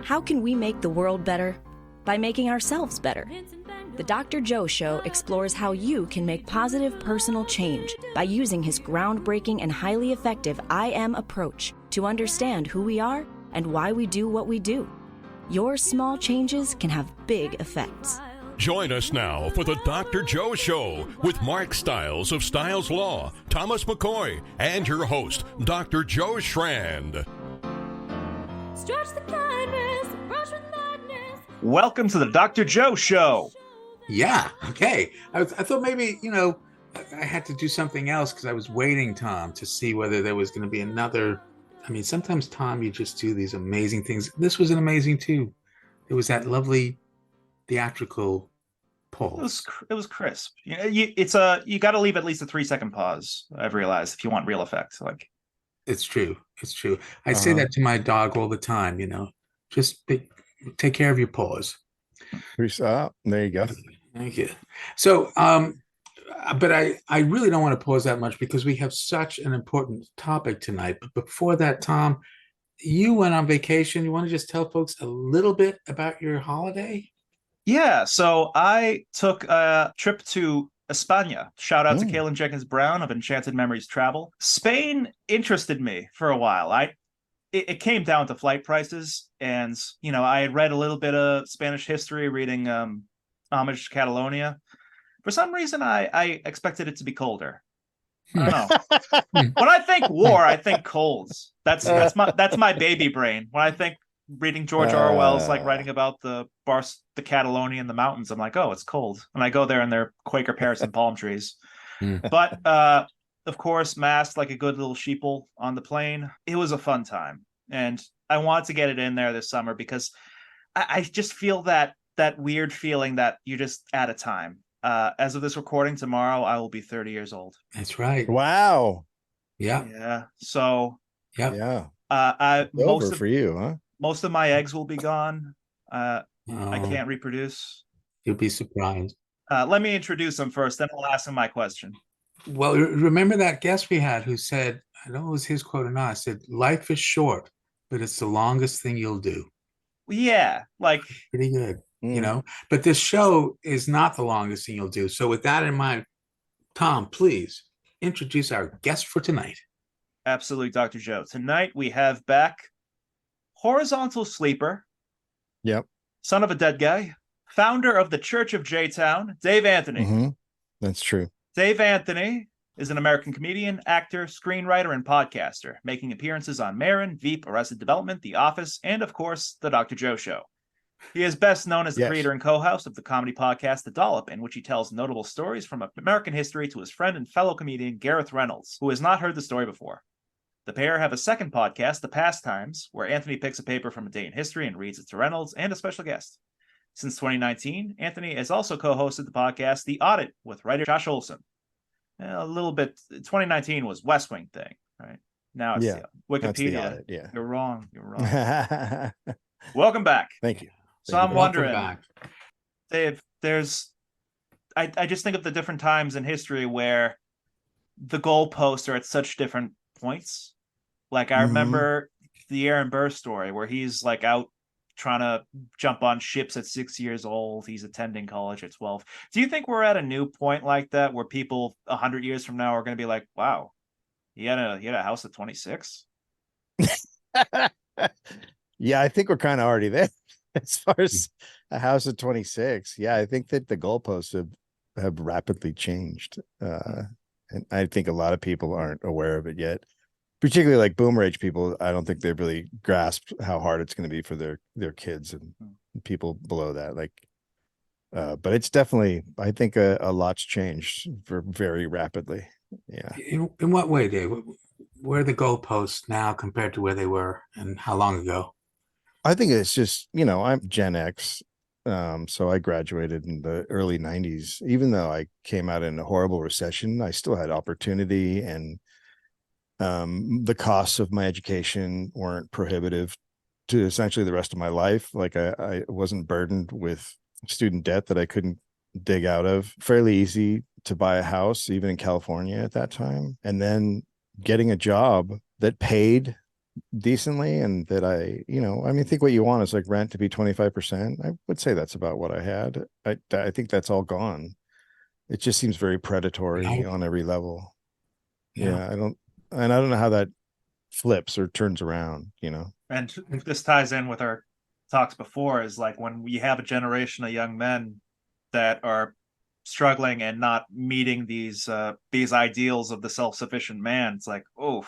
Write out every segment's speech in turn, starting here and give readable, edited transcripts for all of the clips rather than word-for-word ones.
How can we make the world better? By making ourselves better. The Dr. Joe Show explores how you can make positive personal change by using his groundbreaking and highly effective I Am approach to understand who we are and why we do what we do. Your small changes can have big effects. Join us now for the Dr. Joe Show with Mark Stiles of Stiles Law, Thomas McCoy, and your host, Dr. Joe Schrand. Stretch the kindness, brush with madness. Welcome to the Dr. Joe Show. Yeah, okay. I thought maybe, I had to do something else because I was waiting, Tom, to see whether there was going to be another. I mean, sometimes, Tom, you just do these amazing things. This was an amazing, too. There was that lovely theatrical pause. It was crisp. You got to leave at least a 3-second pause. I've realized if you want real effect, It's true. I say that to my dog all the time. Just take care of your paws. There you go. Thank you. So, but I really don't want to pause that much because we have such an important topic tonight. But before that, Tom, you went on vacation. You want to just tell folks a little bit about your holiday? Yeah, so I took a trip to España. Shout out to Kaylin Jenkins Brown of Enchanted Memories Travel. Spain interested me for a while. It came down to flight prices, and I had read a little bit of Spanish history, reading Homage to Catalonia. For some reason, I expected it to be colder. I don't know. When I think war, I think colds. That's my baby brain. When I think reading George Orwell's writing about the Catalonia and the mountains, I'm like, oh, it's cold. And I go there and they're Quaker pears and palm trees. But of course, masked like a good little sheeple on the plane. It was a fun time. And I wanted to get it in there this summer because I just feel that weird feeling that you're just out of time. As of this recording, tomorrow, I will be 30 years old. That's right. Wow. Yeah. Yeah. So, yeah. Most for you, huh? Most of my eggs will be gone. I can't reproduce. You'll be surprised. Let me introduce him first, then I'll ask him my question. Well, remember that guest we had who said, I don't know if it was his quote or not, I said, life is short, but it's the longest thing you'll do. Yeah, pretty good, But this show is not the longest thing you'll do. So with that in mind, Tom, please introduce our guest for tonight. Absolutely, Dr. Joe. Tonight we have back horizontal sleeper. Yep. Son of a dead guy. Founder of the Church of J-Town, Dave Anthony. Mm-hmm. That's true. Dave Anthony is an American comedian, actor, screenwriter, and podcaster, making appearances on Marin, Veep, Arrested Development, The Office, and, of course, The Dr. Joe Show. He is best known as the creator and co-host of the comedy podcast The Dollop, in which he tells notable stories from American history to his friend and fellow comedian Gareth Reynolds, who has not heard the story before. The pair have a second podcast, The Pastimes, where Anthony picks a paper from a day in history and reads it to Reynolds and a special guest. Since 2019, Anthony has also co-hosted the podcast The Audit with writer Josh Olson. A little bit, 2019 was West Wing thing, right? Now it's Wikipedia. The Audit, yeah. You're wrong. Welcome back. Thank you. So I'm wondering, Dave, I just think of the different times in history where the goalposts are at such different points. Like I remember the Aaron Burr story where he's out trying to jump on ships at 6 years old. He's attending college at 12. Do you think we're at a new point like that where people 100 years from now are going to be like, wow, he had a house at 26? Yeah, I think we're kind of already there as far as a house at 26. Yeah, I think that the goalposts have rapidly changed. And I think a lot of people aren't aware of it yet. Particularly like boomer age people, I don't think they've really grasped how hard it's going to be for their kids and people below that. But it's definitely, I think a lot's changed very rapidly. Yeah. In what way, Dave? Where are the goalposts now compared to where they were and how long ago? I think it's just, I'm Gen X. So I graduated in the early 90s. Even though I came out in a horrible recession, I still had opportunity, and the costs of my education weren't prohibitive to essentially the rest of my life. I wasn't burdened with student debt that I couldn't dig out of. Fairly easy to buy a house, even in California at that time. And then getting a job that paid decently, and that I mean, think what you want is like rent to be 25%. I would say that's about what I had. I think that's all gone. It just seems very predatory on every level. Yeah. I don't know how that flips or turns around, And this ties in with our talks before, is like when we have a generation of young men that are struggling and not meeting these ideals of the self-sufficient man. It's like, oh,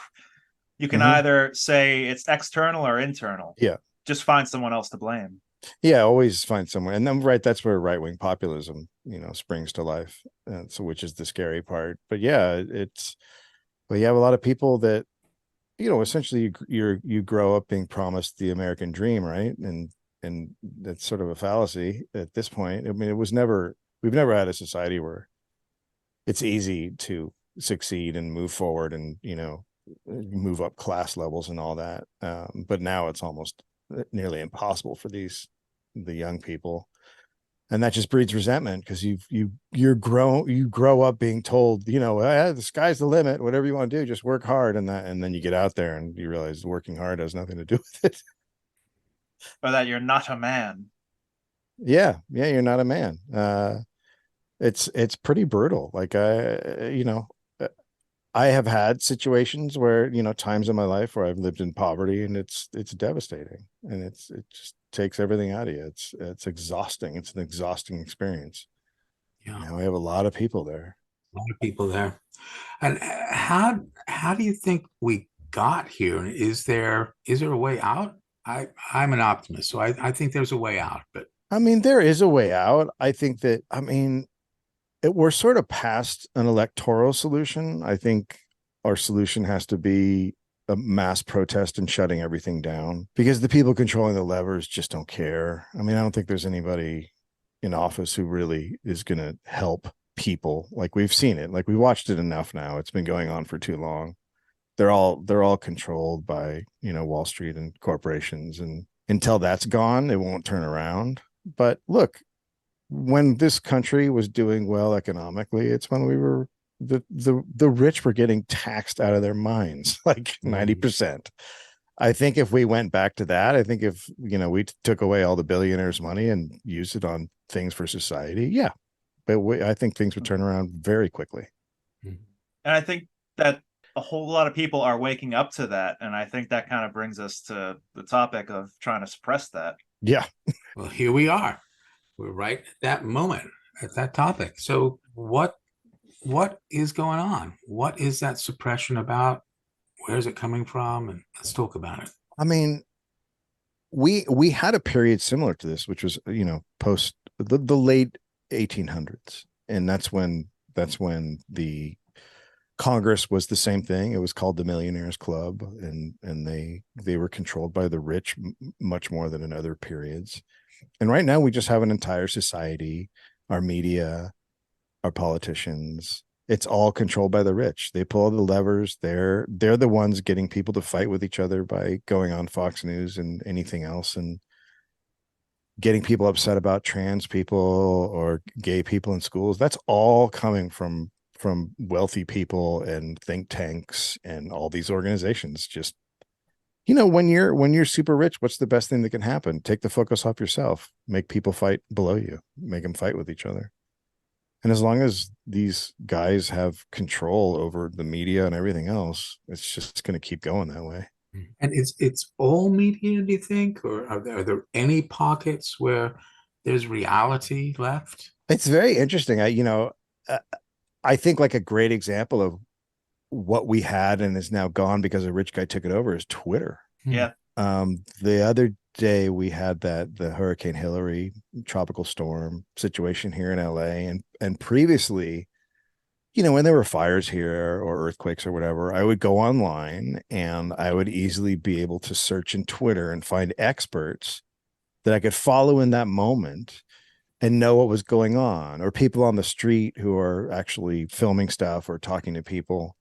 you can either say it's external or internal. Yeah. Just find someone else to blame. Yeah, always find someone. And then that's where right-wing populism, springs to life. And so which is the scary part. But yeah, but you have a lot of people that, essentially you grow up being promised the American dream, right? And that's sort of a fallacy at this point. I mean, we've never had a society where it's easy to succeed and move forward and, move up class levels and all that. But now it's almost nearly impossible for the young people. And that just breeds resentment because you grow up being told, the sky's the limit, whatever you want to do, just work hard. And then you get out there and you realize working hard has nothing to do with it. Or that you're not a man. Yeah. You're not a man. It's pretty brutal. Like I have had situations where, times in my life where I've lived in poverty, and it's devastating, and it just takes everything out of you. It's exhausting. It's an exhausting experience. Yeah. Now we have a lot of people there. A lot of people there. And how do you think we got here? And is there a way out? I'm an optimist, so I think there's a way out. But I mean, there is a way out. I think that, we're sort of past an electoral solution. I think our solution has to be a mass protest and shutting everything down, because the people controlling the levers just don't care. I mean, I don't think there's anybody in office who really is going to help people. Like, we've seen it, like we watched it enough now. It's been going on for too long. They're all controlled by, Wall Street and corporations, and until that's gone, it won't turn around. But look, when this country was doing well economically, it's when we were the rich were getting taxed out of their minds, like 90%. I think if we went back to that, I think if, we took away all the billionaires' money and used it on things for society, yeah. But I think things would turn around very quickly. And I think that a whole lot of people are waking up to that. And I think that kind of brings us to the topic of trying to suppress that. Yeah. Well, here we are. We're right at that moment, at that topic. So what is going on? What is that suppression about? Where is it coming from? And let's talk about it. I mean, we had a period similar to this, which was, post the late 1800s. And that's when the Congress was the same thing. It was called the Millionaires Club, and they were controlled by the rich much more than in other periods. And right now we just have an entire society, our media, our politicians, it's all controlled by the rich. They pull the levers. They're the ones getting people to fight with each other by going on Fox News and anything else, and getting people upset about trans people or gay people in schools. That's all coming from wealthy people and think tanks and all these organizations. Just, when you're super rich, what's the best thing that can happen? Take the focus off yourself, make people fight below you, make them fight with each other. And as long as these guys have control over the media and everything else, it's just going to keep going that way. And it's all media, do you think? Or are there any pockets where there's reality left? It's very interesting. I think like a great example of what we had and is now gone because a rich guy took it over is Twitter. Yeah. The other day we had the Hurricane Hillary tropical storm situation here in LA, and previously, when there were fires here or earthquakes or whatever, I would go online and I would easily be able to search in Twitter and find experts that I could follow in that moment and know what was going on, or people on the street who are actually filming stuff or talking to people.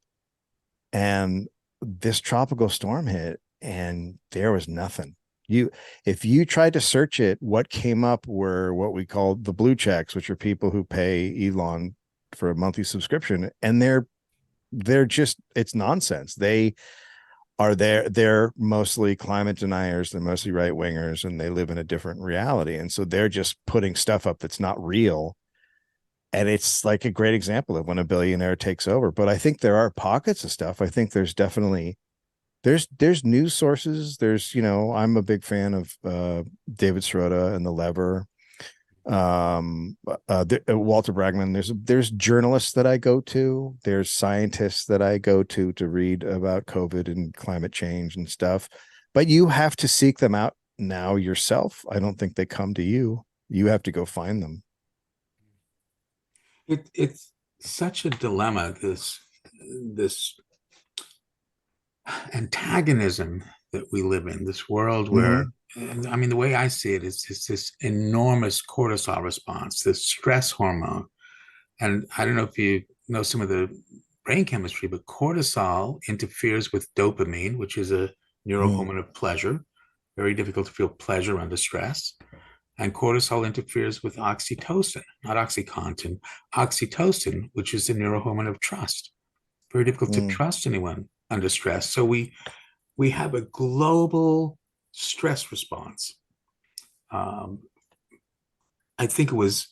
And this tropical storm hit and there was nothing. If you tried to search it, what came up were what we call the blue checks, which are people who pay Elon for a monthly subscription, and they're just, it's nonsense. are they're mostly climate deniers, they're mostly right wingers, and they live in a different reality. And so they're just putting stuff up that's not real. And it's like a great example of when a billionaire takes over. But I think there are pockets of stuff. I think there's definitely there's news sources. There's, I'm a big fan of David Sirota and The Lever. Walter Bragman. There's journalists that I go to. There's scientists that I go to read about COVID and climate change and stuff. But you have to seek them out now yourself. I don't think they come to you. You have to go find them. It's such a dilemma, this antagonism that we live in, this world where, I mean, the way I see it is it's this enormous cortisol response, this stress hormone. And I don't know if you know some of the brain chemistry, but cortisol interferes with dopamine, which is a neurohormone of pleasure. Very difficult to feel pleasure under stress. And cortisol interferes with oxytocin, not OxyContin, oxytocin, which is the neurohormone of trust. Very difficult to trust anyone under stress. So we have a global stress response. I think it was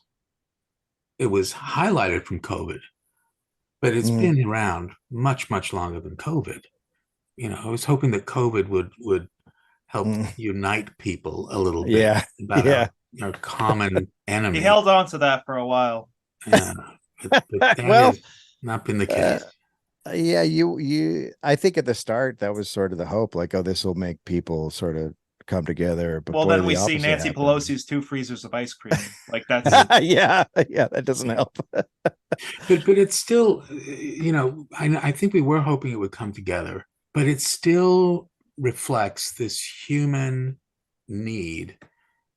highlighted from COVID, but it's been around much, much longer than COVID. I was hoping that COVID would help unite people a little bit about our common enemy. He held on to that for a while. Yeah, but that has not been the case. Yeah, I think at the start that was sort of the hope, like, oh, this will make people sort of come together. But then we see Nancy Pelosi's 2 freezers of ice cream. Like that's yeah, that doesn't help. but it's still, I think we were hoping it would come together, but it still reflects this human need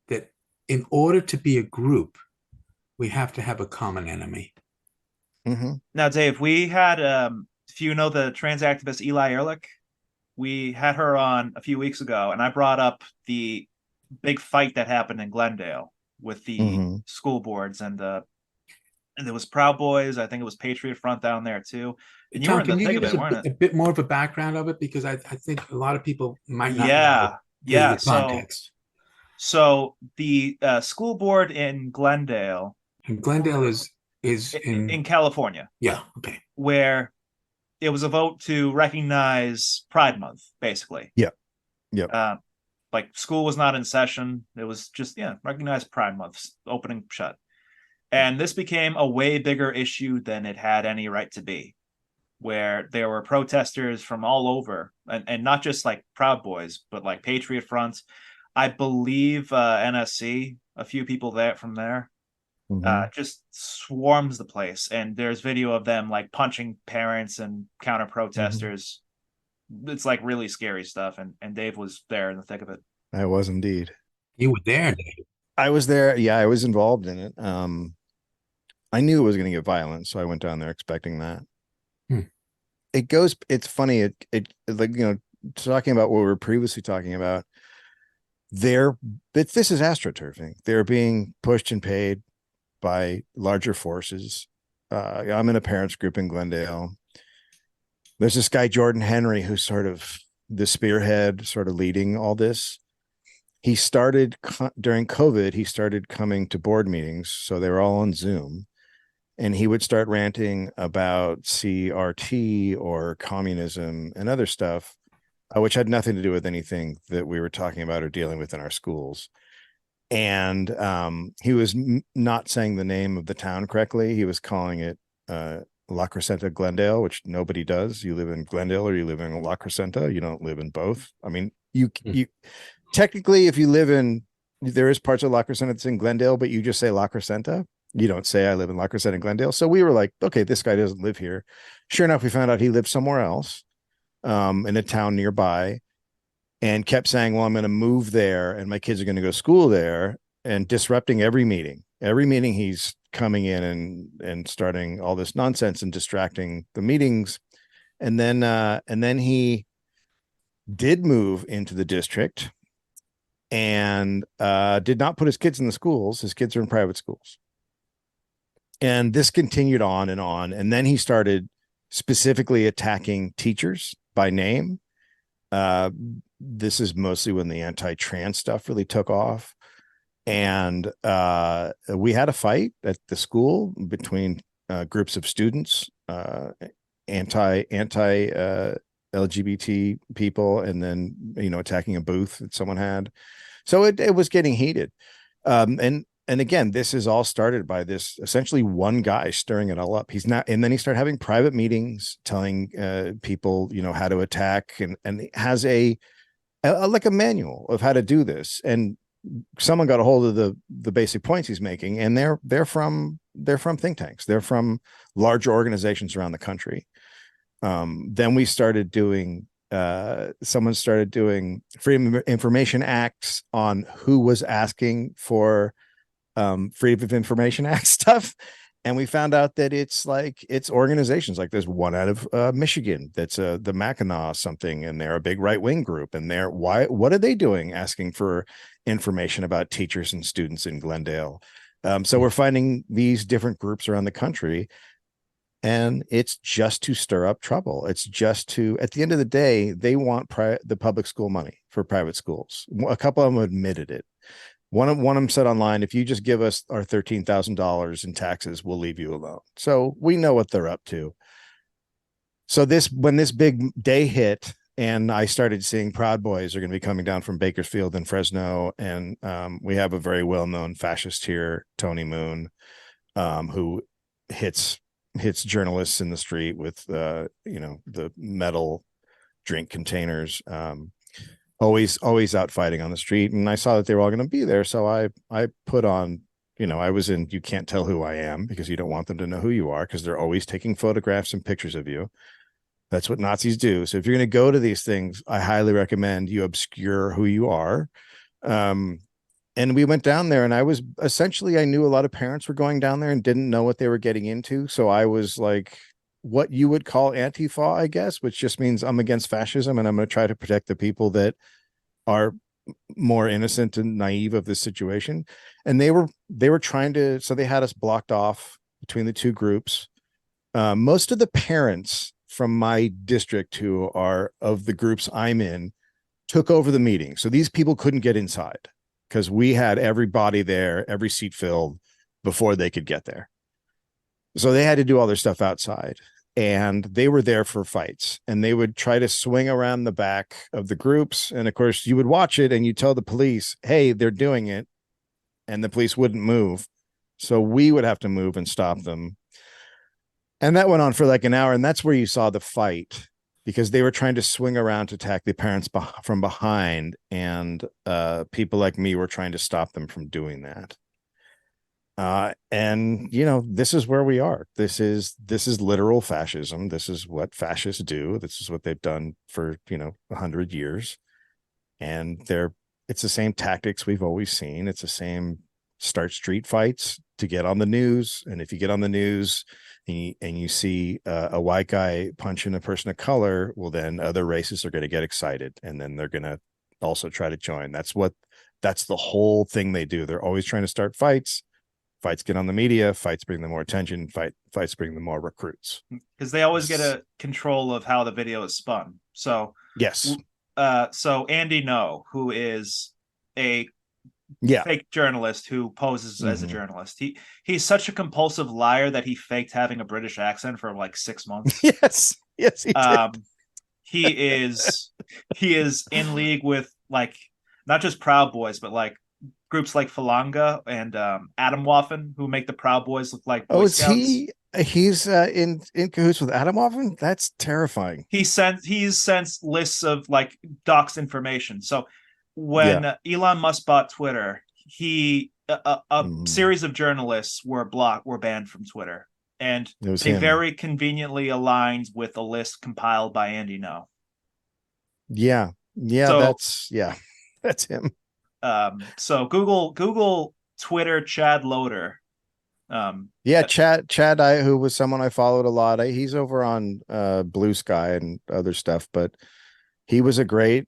that in order to be a group, we have to have a common enemy. Now, Dave, we had, if you know the trans activist Eli Ehrlich, we had her on a few weeks ago, and I brought up the big fight that happened in Glendale with the school boards, and there was Proud Boys. I think it was Patriot Front down there too. And you Tom, were in the can you thick give of it, us weren't a it? bit more of a background of it? Because I think a lot of people might not know the context. So the school board in Glendale. And Glendale is in California. Yeah, okay. Where it was a vote to recognize Pride Month, basically. Yep. Like school was not in session. It was just, recognize Pride Month, opening shut. And this became a way bigger issue than it had any right to be, where there were protesters from all over, and not just like Proud Boys, but like Patriot Front. I believe NSC, a few people from there. Just swarms the place, and there's video of them like punching parents and counter protesters. It's like really scary stuff, and Dave was there in the thick of it. I was indeed. You were there, Dave. I was there. Yeah, I was involved in it. I knew it was going to get violent, so I went down there expecting that. It's funny. It like, talking about what we were previously talking about. This is astroturfing. They're being pushed and paid by larger forces. I'm in a parents group in Glendale. There's this guy, Jordan Henry, who's sort of the spearhead, sort of leading all this. He started during COVID, he started coming to board meetings. So they were all on Zoom, and he would start ranting about CRT or communism and other stuff, which had nothing to do with anything that we were talking about or dealing with in our schools. And he was not saying the name of the town correctly. He was calling it La Crescenta Glendale, which nobody does. You live in Glendale or you live in La Crescenta. You don't live in both. I mean, you technically, if you live in, there is parts of La Crescenta that's in Glendale, but you just say La Crescenta. You don't say I live in La Crescenta Glendale. So we were like, okay, this guy doesn't live here. Sure enough, we found out he lived somewhere else in a town nearby. And kept saying, well, I'm going to move there and my kids are going to go to school there, and disrupting every meeting. Every meeting he's coming in and starting all this nonsense and distracting the meetings. And then he did move into the district and did not put his kids in the schools. His kids are in private schools. And this continued on. And then he started specifically attacking teachers by name. Uh, this is mostly when the anti-trans stuff really took off. And we had a fight at the school between groups of students, anti LGBT people, and then attacking a booth that someone had. So it was getting heated. And again, this is all started by this essentially one guy stirring it all up. He's not, and then he started having private meetings telling people, how to attack, and has a like a manual of how to do this. And someone got a hold of the basic points he's making, and they're from think tanks. They're from larger organizations around the country. Then we started doing someone started doing Freedom of Information Acts on who was asking for Freedom of Information Act stuff. And we found out that it's organizations like there's one out of Michigan that's the Mackinac something, and they're a big right-wing group, and what are they doing asking for information about teachers and students in Glendale? So we're finding these different groups around the country, and it's just to stir up trouble. It's just to, at the end of the day, they want the public school money for private schools. A couple of them admitted it. One of them said online, if you just give us our $13,000 in taxes, we'll leave you alone. So we know what they're up to. So when this big day hit, and I started seeing Proud Boys are going to be coming down from Bakersfield and Fresno, and we have a very well-known fascist here, Tony Moon, who hits journalists in the street with the metal drink containers. Always out fighting on the street. And I saw that they were all going to be there. So I put on, I was in You Can't Tell Who I Am, because you don't want them to know who you are, because they're always taking photographs and pictures of you. That's what Nazis do. So if you're going to go to these things, I highly recommend you obscure who you are. And we went down there, and I knew a lot of parents were going down there and didn't know what they were getting into. So I was like what you would call Antifa, I guess, which just means I'm against fascism, and I'm going to try to protect the people that are more innocent and naive of this situation. And they were trying to, so they had us blocked off between the two groups. Most of the parents from my district who are of the groups I'm in took over the meeting. So these people couldn't get inside because we had everybody there, every seat filled before they could get there. So they had to do all their stuff outside, and they were there for fights, and they would try to swing around the back of the groups. And of course you would watch it and you tell the police, hey, they're doing it. And the police wouldn't move. So we would have to move and stop them. And that went on for like an hour. And that's where you saw the fight, because they were trying to swing around to attack the parents from behind. And people like me were trying to stop them from doing that. And this is where we are. This is literal fascism. This is what fascists do. This is what they've done for 100 years. And it's the same tactics we've always seen. It's the same start street fights to get on the news. And if you get on the news and you see a white guy punching a person of color, well, then other races are going to get excited, and then they're going to also try to join. That's the whole thing they do. They're always trying to start fights. Fights get on the media. Fights bring them more attention. Fights bring them more recruits. Because they always get a control of how the video is spun. So yes. So Andy No, who is a fake journalist who poses as a journalist, he's such a compulsive liar that he faked having a British accent for like 6 months. Yes, he did. He is in league with like not just Proud Boys, but like groups like Falanga and Adam Waffen, who make the Proud Boys look like Boy Scouts. He's in cahoots with Adam Waffen? That's terrifying. He's sent lists of like doxed information. So when Elon Musk bought Twitter, a series of journalists were banned from Twitter, and they very conveniently aligned with a list compiled by Andy No. Yeah, so, that's him. So Google Twitter Chad Loader. Chad, who was someone I followed a lot. He's over on Blue Sky and other stuff, but he was a great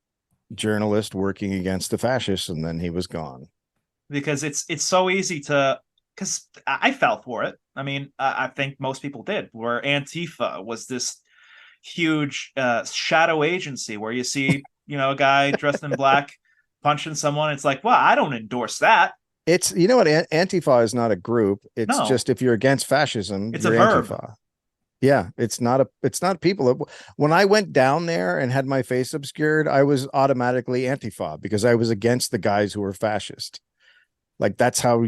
journalist working against the fascists, and then he was gone. Because it's so easy to, because I fell for it. I mean, I think most people did, where Antifa was this huge shadow agency where you see a guy dressed in black punching someone. It's like, well, I don't endorse that. It's, you know what, Antifa is not a group. It's No, just, if you're against fascism, it's a you're verb. Antifa. Yeah, it's not people. When I went down there and had my face obscured, I was automatically Antifa because I was against the guys who were fascist. Like, that's how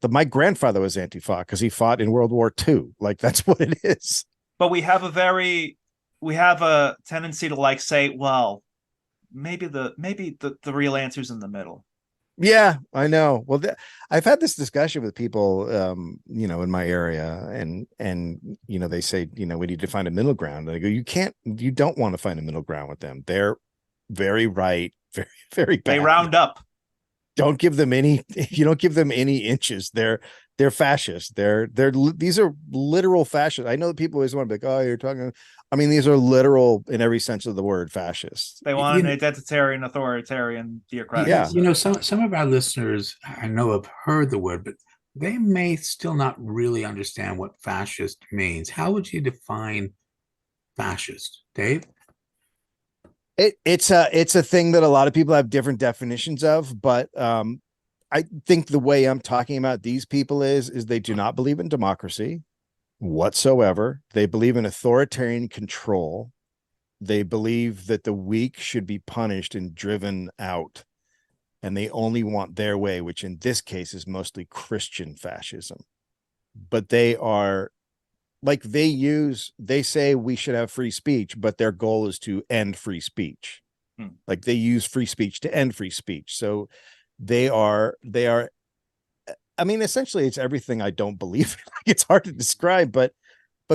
my grandfather was Antifa because he fought in World War II. Like, that's what it is. But we have a tendency to like say, well, maybe the real answer's in the middle. Yeah, I know. Well, I've had this discussion with people, in my area, and they say, we need to find a middle ground. And I go, you don't want to find a middle ground with them. They're very right, very, very bad. They round up. Don't give them any. You don't give them any inches. They're fascist. These are literal fascists. I know that people always want to be like, oh, you're talking. I mean, these are literal in every sense of the word fascists. They want an identitarian, authoritarian, theocratic. Yeah. Some of our listeners I know have heard the word, but they may still not really understand what fascist means. How would you define fascist, Dave? It's a thing that a lot of people have different definitions of, but I think the way I'm talking about these people is they do not believe in democracy whatsoever. They believe in authoritarian control. They believe that the weak should be punished and driven out, and they only want their way, which in this case is mostly Christian fascism. But they are like, they say we should have free speech, but their goal is to end free speech. Like, they use free speech to end free speech. So they are, I mean, essentially it's everything I don't believe in. It's hard to describe, but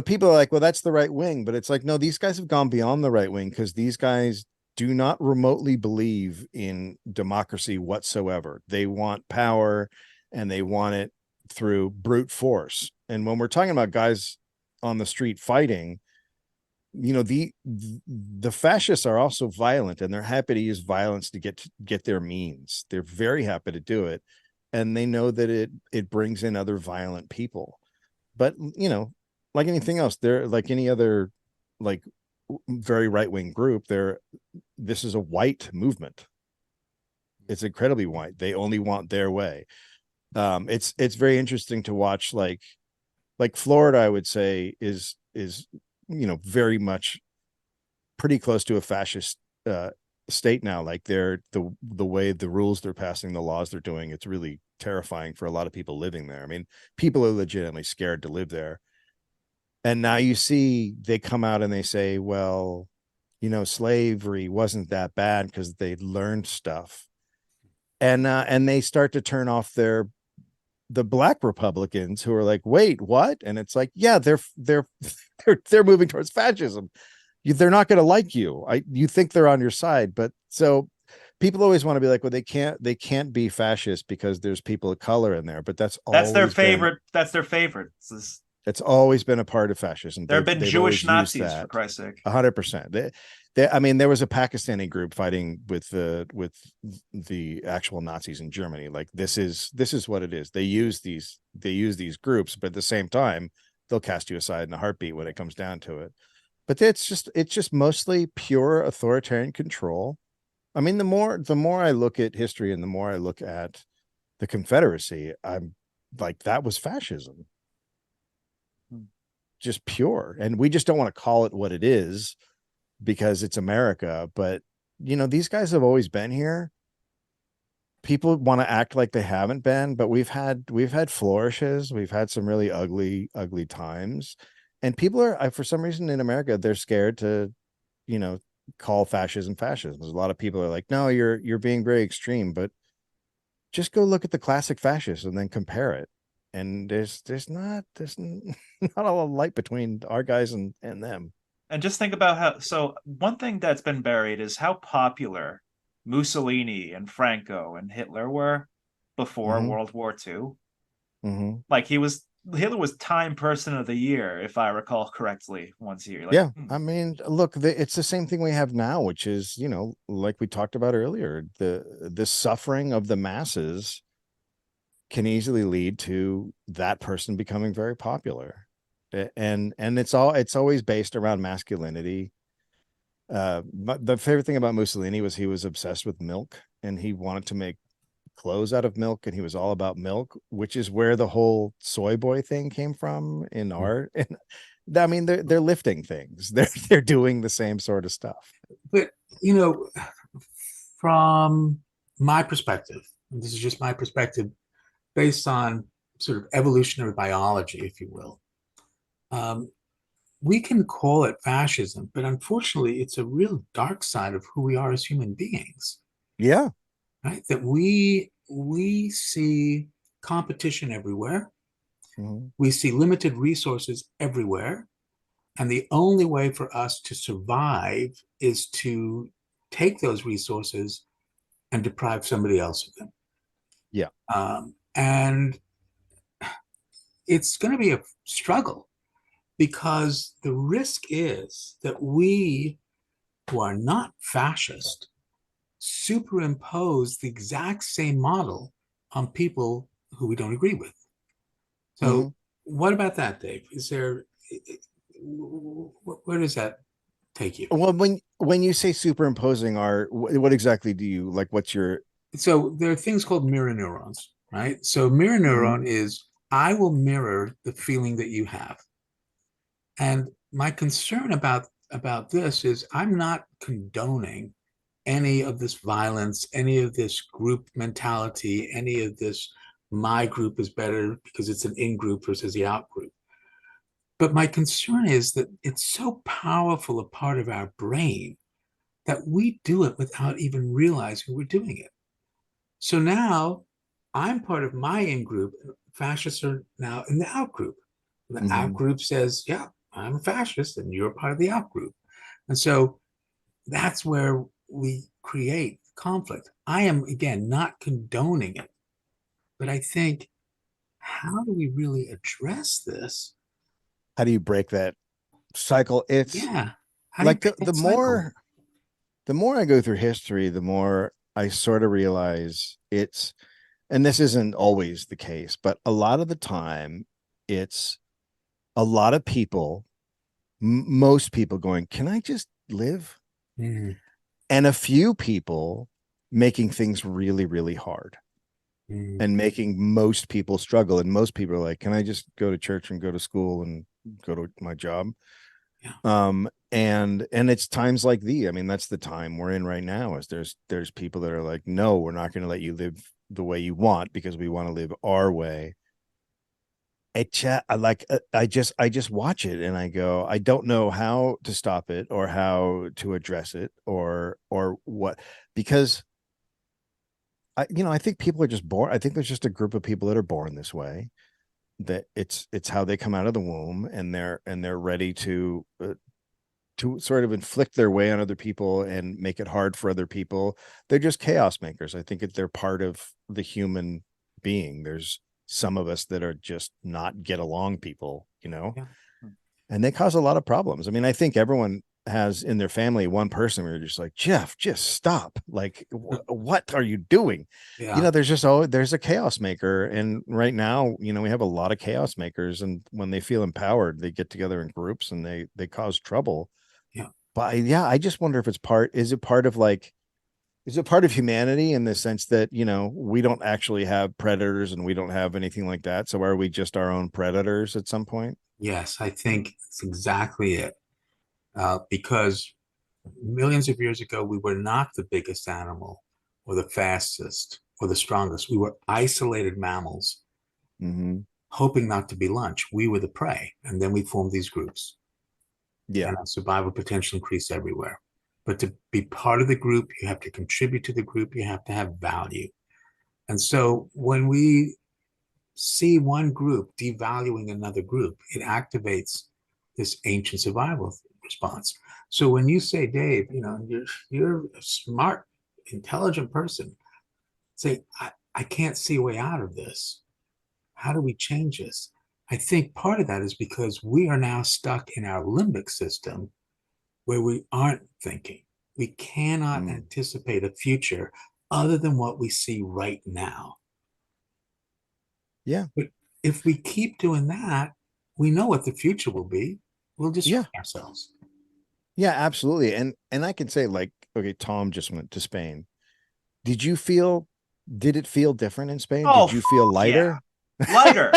people are like, well, that's the right wing. But it's like, no, these guys have gone beyond the right wing, because these guys do not remotely believe in democracy whatsoever. They want power, and they want it through brute force. And when we're talking about guys on the street fighting, the fascists are also violent, and they're happy to use violence to get their means. They're very happy to do it, and they know that it brings in other violent people. But like anything else, they're like any other like very right-wing group. This is a white movement. It's incredibly white. They only want their way. It's very interesting to watch. Like Florida, I would say is very much pretty close to a fascist state now. Like, they're the way the rules they're passing, the laws they're doing, it's really terrifying for a lot of people living there. I mean, people are legitimately scared to live there. And now you see they come out and they say, well, slavery wasn't that bad because they learned stuff. And they start to turn off the black Republicans who are like, wait, what? And it's like, yeah, they're moving towards fascism. They're not going to like you. You think they're on your side, but so people always want to be like, well, they can't be fascist because there's people of color in there. But that's their favorite. That's their favorite. It's always been a part of fascism. There have been Jewish Nazis, for Christ's sake. 100%. I mean, there was a Pakistani group fighting with the actual Nazis in Germany. Like, this is what it is. They use these groups, but at the same time, they'll cast you aside in a heartbeat when it comes down to it. But it's just mostly pure authoritarian control. I mean, the more I look at history and the more I look at the Confederacy, I'm like, that was fascism. Just pure. And we just don't want to call it what it is because it's America. But these guys have always been here. People want to act like they haven't been, but we've had flourishes. We've had some really ugly times, and people are, for some reason in America, they're scared to call fascism. There's a lot of people are like, no, you're being very extreme, but just go look at the classic fascists and then compare it. And there's not a lot of light between our guys and them. And just think about one thing that's been buried is how popular Mussolini and Franco and Hitler were before World War II. Like, Hitler was Time Person of the Year, if I recall correctly, once a year. Like, yeah. I mean, look, it's the same thing we have now, which is, like we talked about earlier, the suffering of the masses can easily lead to that person becoming very popular. And it's always based around masculinity. But the favorite thing about Mussolini was he was obsessed with milk, and he wanted to make clothes out of milk, and he was all about milk, which is where the whole soy boy thing came from in art. And I mean, they're lifting things. They're doing the same sort of stuff. But you know, from my perspective, and this is just my perspective based on sort of evolutionary biology, if you will, um, we can call it fascism, but unfortunately, it's a real dark side of who we are as human beings. Yeah. Right? That we see competition everywhere. Mm-hmm. We see limited resources everywhere. And the only way for us to survive is to take those resources and deprive somebody else of them. Yeah. And it's going to be a struggle because the risk is that we, who are not fascist, superimpose the exact same model on people who we don't agree with. So, Mm-hmm. what about that, Dave? Is there, where does that take you? Well, when you say superimposing art, what exactly do you like? What's your So, there are things called mirror neurons, right? So, mirror neuron is I will mirror the feeling that you have. And my concern about this is I'm not condoning any of this violence, any of this group mentality, any of this my group is better because it's an in group versus the out group. But my concern is that it's so powerful a part of our brain that we do it without even realizing we're doing it. So now I'm part of my in group. Fascists are now in the out group. The out group says, yeah, I'm a fascist and you're part of the out group. And so that's where we create conflict. I am, again, not condoning it, but I think, how do we really address this? how do you break that cycle? It's Yeah. How do you like break the that cycle? more I go through history, the more I sort of realize it's, and this isn't always the case, but a lot of the time it's a lot of people, most people going, can I just live? Mm, And a few people making things really, really hard mm, and making most people struggle. And most people are like, can I just go to church and go to school and go to my job? yeah. And it's times like I mean, that's the time we're in right now, is there's people that are like, no, we're not going to let you live the way you want because we want to live our way. I just watch it and I go, I don't know how to stop it or how to address it or what, because I think people are just born. I think there's just a group of people that are born this way, that it's how they come out of the womb, and they're ready to sort of inflict their way on other people and make it hard for other people. They're just chaos makers. I think they're part of the human being. There's some of us that are just not get along people, Yeah. and they cause a lot of problems. I mean, I think everyone has in their family one person where you're just like, Jeff, just stop. Like, what are you doing? Yeah. There's a chaos maker. And right now, we have a lot of chaos makers. And when they feel empowered, they get together in groups and they cause trouble. Yeah. But yeah, I just wonder if is it part of humanity in the sense that, we don't actually have predators and we don't have anything like that. So are we just our own predators at some point? Yes, I think it's exactly it. Because millions of years ago, we were not the biggest animal or the fastest or the strongest. We were isolated mammals, Mm-hmm. hoping not to be lunch. We were the prey. And then we formed these groups. Yeah. And our survival potential increased everywhere. But to be part of the group, you have to contribute to the group, you have to have value. And so when we see one group devaluing another group, it activates this ancient survival response. So when you say, Dave, you're a smart, intelligent person, say, I can't see a way out of this. How do we change this? I think part of that is because we are now stuck in our limbic system where we aren't thinking. We cannot anticipate a future other than what we see right now. Yeah. But if we keep doing that, we know what the future will be. We'll destroy Yeah. ourselves. Yeah, absolutely. And I can say, like, okay, Tom just went to Spain. Did you feel did it feel different in Spain? Oh, Did you feel yeah, lighter? lighter.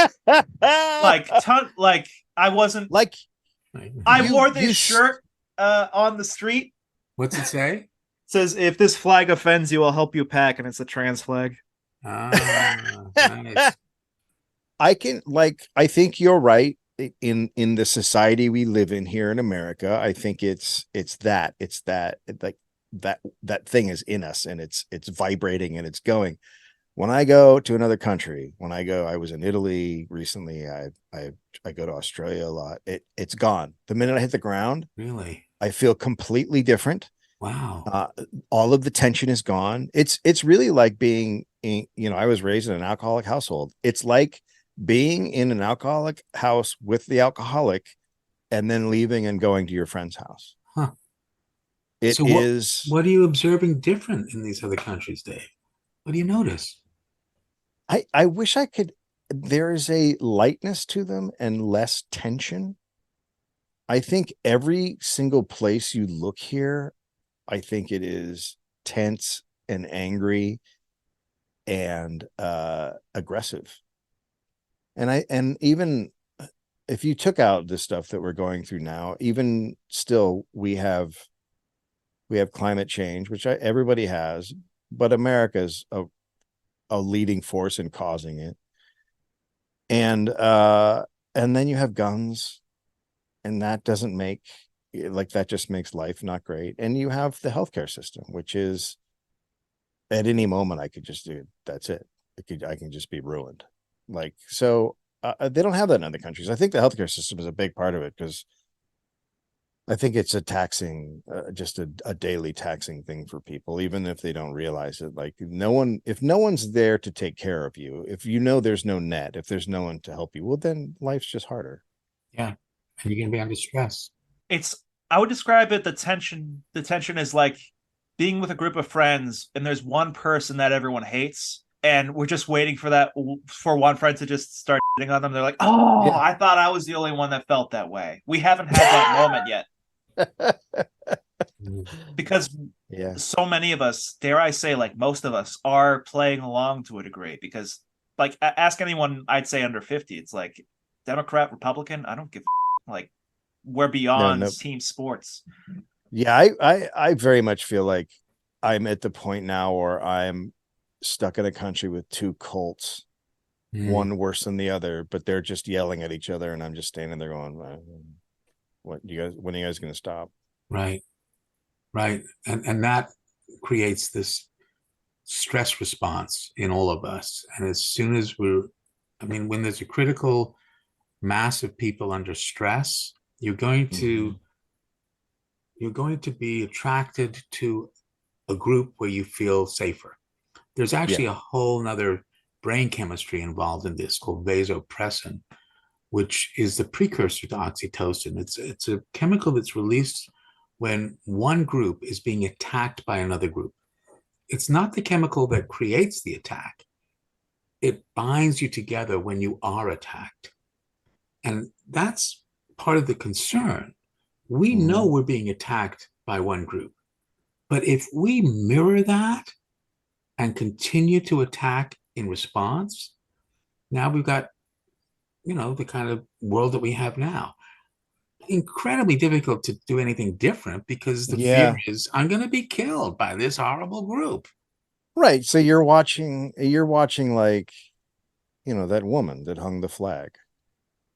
Like I wasn't. Like Right. I you wore you this s- shirt on the street. What's it say? It says, "If this flag offends you, I'll help you pack," and it's a trans flag. Ah, nice. I think you're right in the society we live in here in America. I think it's that like that thing is in us and it's vibrating and it's going. When I go to another country, I was in Italy recently. I go to Australia a lot. It's gone. The minute I hit the ground, Really? I feel completely different. Wow. Uh, all of the tension is gone. It's really like being in, I was raised in an alcoholic household. It's like being in an alcoholic house with the alcoholic and then leaving and going to your friend's house. Huh. It So is what are you observing different in these other countries, Dave? What do you notice? I wish I could there is a lightness to them and less tension. I think every single place you look here, I think it is tense and angry and aggressive. And even if you took out the stuff that we're going through now, even still we have climate change, which everybody has, but America's a leading force in causing it. And then you have guns, and that doesn't make like that just makes life not great. And you have the healthcare system, which is at any moment I could just do that's it. I can just be ruined. Like so, they don't have that in other countries. I think the healthcare system is a big part of it because I think it's a taxing, just a daily taxing thing for people, even if they don't realize it. Like if no one's there to take care of you, if you know there's no net, if there's no one to help you, well, then life's just harder. Yeah. And you're going to be under stress. It's I would describe it, the tension is like being with a group of friends and there's one person that everyone hates and we're just waiting for one friend to just start hitting on them. They're like, "Oh, Yeah. I thought I was the only one that felt that way." We haven't had that moment yet Mm. because Yeah. so many of us, dare I say, like most of us, are playing along to a degree. Because, like, ask anyone, I'd say under 50, it's like Democrat, Republican, I don't give like we're No, beyond no. team sports. Yeah, I very much feel like I'm at the point now where I'm stuck in a country with two cults, Mm. one worse than the other, but they're just yelling at each other, and I'm just standing there going, "What you guys? When are you guys going to stop?" Right. Right. And that creates this stress response in all of us. And as soon as I mean, when there's a critical mass of people under stress, Mhm. you're going to be attracted to a group where you feel safer. There's Yeah. actually a whole nother brain chemistry involved in this called vasopressin, which is the precursor to oxytocin. It's a chemical that's released when one group is being attacked by another group. It's not the chemical that creates the attack. It binds you together when you are attacked. And that's part of the concern. We know Mhm. we're being attacked by one group, but if we mirror that and continue to attack in response, now we've got, the kind of world that we have now. Incredibly difficult to do anything different because the fear Yeah. is I'm going to be killed by this horrible group. Right. So you're watching like, that woman that hung the flag,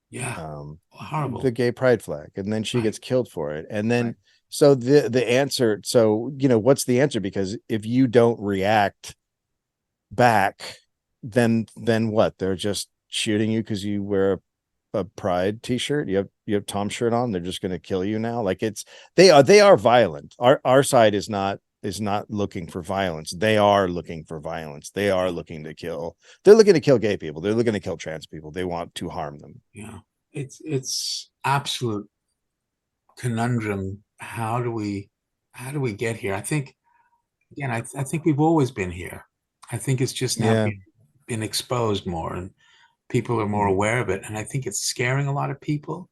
Yeah, the horrible. gay pride flag, and then she Right, gets killed for it. And right. then so the answer, so what's the answer? Because if you don't react back, then what? They're just shooting you because you wear a pride t-shirt. You have Tom shirt on. They're just going to kill you now. Like they are violent. Our side is not looking for violence. They are looking for violence. They are looking to kill. They're looking to kill gay people. They're looking to kill trans people. They want to harm them. Yeah, it's absolute conundrum. How do we get here? I think again, I think we've always been here. I think it's just now Yeah. been exposed more and people are more Mm. aware of it. And I think it's scaring a lot of people,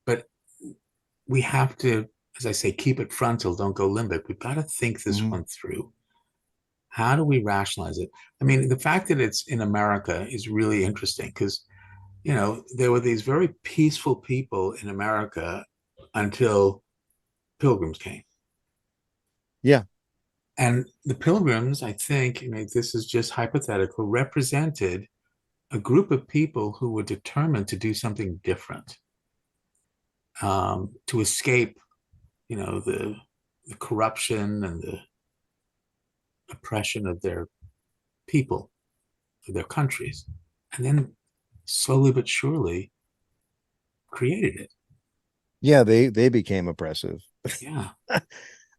but we have to as I say, keep it frontal, don't go limbic. We've got to think this Mhm. one through. How do we rationalize it? I mean, the fact that it's in America is really interesting because, there were these very peaceful people in America until pilgrims came. Yeah. And the pilgrims, I think, this is just hypothetical, represented a group of people who were determined to do something different, to escape, the corruption and the oppression of their people, of their countries, and then slowly but surely created it. Yeah, they became oppressive. Yeah.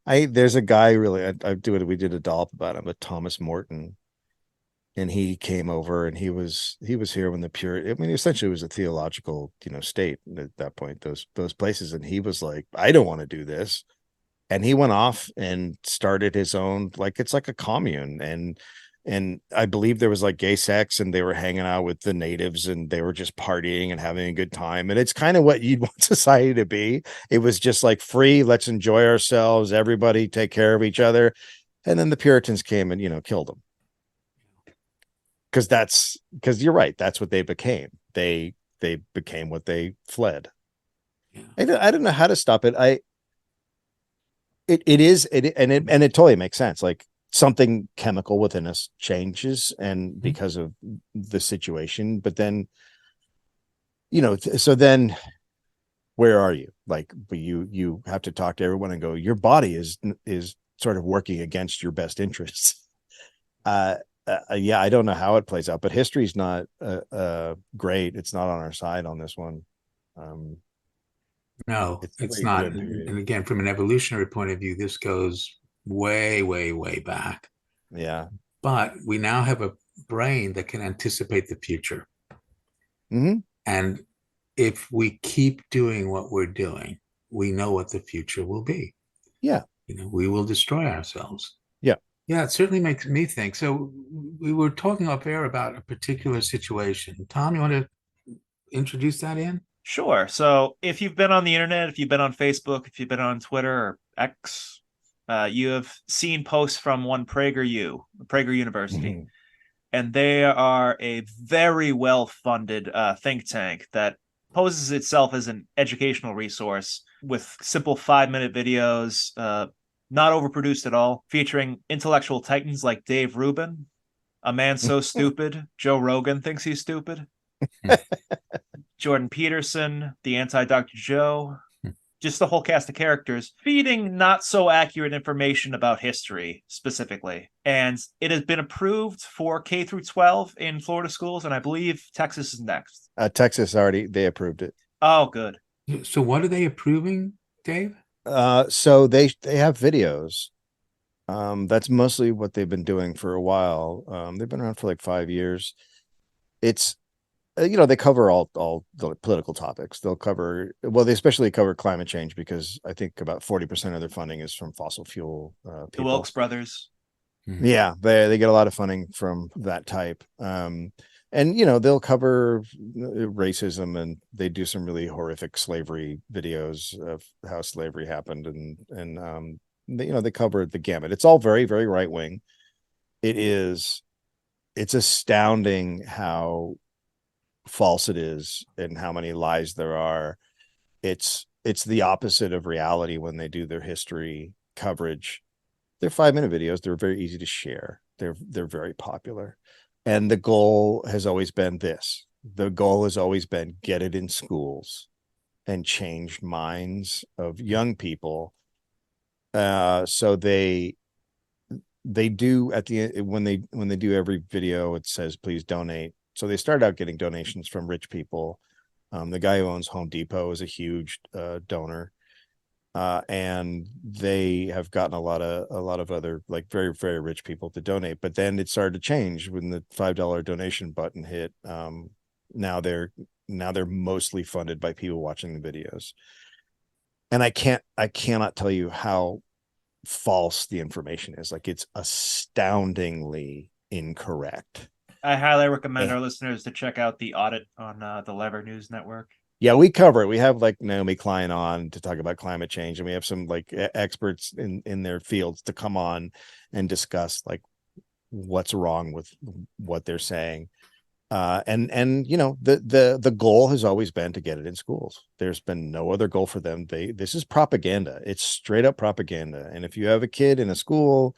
There's a guy really we did a dollop about him, but Thomas Morton, and he came over and he was here when the pure, I mean, essentially it was a theological, state at that point, those places. And he was like, I don't want to do this. And he went off and started his own, like, it's like a commune. And I believe there was like gay sex, and they were hanging out with the natives, and they were just partying and having a good time. And it's kind of what you'd want society to be. It was just like free, let's enjoy ourselves, everybody take care of each other. And then the Puritans came and, killed them. Because you're right, that's what they became. They became what they fled. Yeah. I don't know how to stop it. And it totally makes sense. Like, something chemical within us changes, and because of the situation. But then, so then where are you? Like, you have to talk to everyone and go, your body is sort of working against your best interests. Yeah, I don't know how it plays out, but history's not great. It's not on our side on this one. No, It's a it's very not. grim period. And again, from an evolutionary point of view, this goes way, way, way back. Yeah. But we now have a brain that can anticipate the future. Mm-hmm. And if we keep doing what we're doing, we know what the future will be. Yeah. We will destroy ourselves. Yeah. Yeah, it certainly makes me think. So we were talking off air about a particular situation. Tom, you want to introduce that in? Sure. So if you've been on the internet, if you've been on Facebook, if you've been on Twitter or X, you have seen posts from one Prager University. Mm-hmm. And they are a very well-funded think tank that poses itself as an educational resource with simple 5-minute videos, not overproduced at all, featuring intellectual titans like Dave Rubin, a man so stupid, Joe Rogan thinks he's stupid, Jordan Peterson, the anti-Dr. Joe, just the whole cast of characters feeding not so accurate information about history specifically. And it has been approved for K through 12 in Florida schools, and I believe Texas is next. Texas they approved it. Oh, good. So what are they approving, Dave? So they have videos. That's mostly what they've been doing for a while. They've been around for like 5 years. It's they cover all the political topics. They especially cover climate change, because I think about 40% of their funding is from fossil fuel The people. Wilkes brothers. Yeah, they get a lot of funding from that type. And they'll cover racism, and they do some really horrific slavery videos of how slavery happened, and they cover the gamut. It's all very, very right wing. It's astounding how false it is and how many lies there are. It's the opposite of reality when they do their history coverage. They're 5-minute videos. They're very easy to share. They're very popular. And the goal has always been this. The goal has always been get it in schools and change minds of young people. So they do at the end, when they do every video, it says, please donate. So they started out getting donations from rich people. The guy who owns Home Depot is a huge donor. And they have gotten a lot of other, like, very, very rich people to donate. But then it started to change when the $5 donation button hit. Now they're mostly funded by people watching the videos. And I cannot tell you how false the information is. Like, it's astoundingly incorrect. I highly recommend our listeners to check out the Audit on the Lever News Network. Yeah, we cover it. We have like Naomi Klein on to talk about climate change, and we have some like experts in their fields to come on and discuss like what's wrong with what they're saying. And you know, the goal has always been to get it in schools. There's been no other goal for them. This is propaganda. It's straight up propaganda. And if you have a kid in a school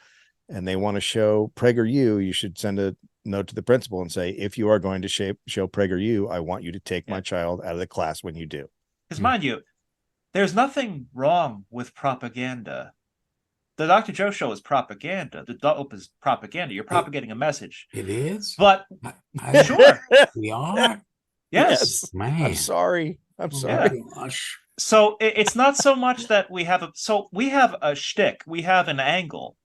and they want to show PragerU, you should send a note to the principal and say, if you are going to show PragerU, I want you to take my child out of the class when you do. Because mind you, there's nothing wrong with propaganda. The Dr. Joe show is propaganda. The Dollop is propaganda. You're propagating a message. It is? But Sure. We are? yes. Man. I'm sorry. I'm Oh, sorry. gosh. So it's not so much that we have we have a shtick. We have an angle.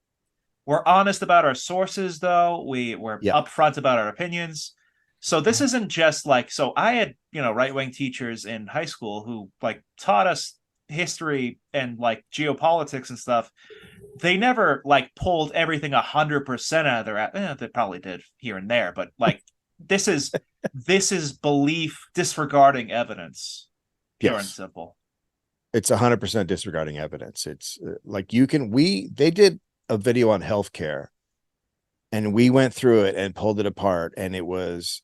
We're honest about our sources, though. We're upfront about our opinions. So this isn't just like, so I had, right-wing teachers in high school who like taught us history and like geopolitics and stuff. They never like pulled everything 100% out of their they probably did here and there, but like this is belief disregarding evidence, pure and simple. It's 100% disregarding evidence. It's like they did a video on healthcare, and we went through it and pulled it apart, and it was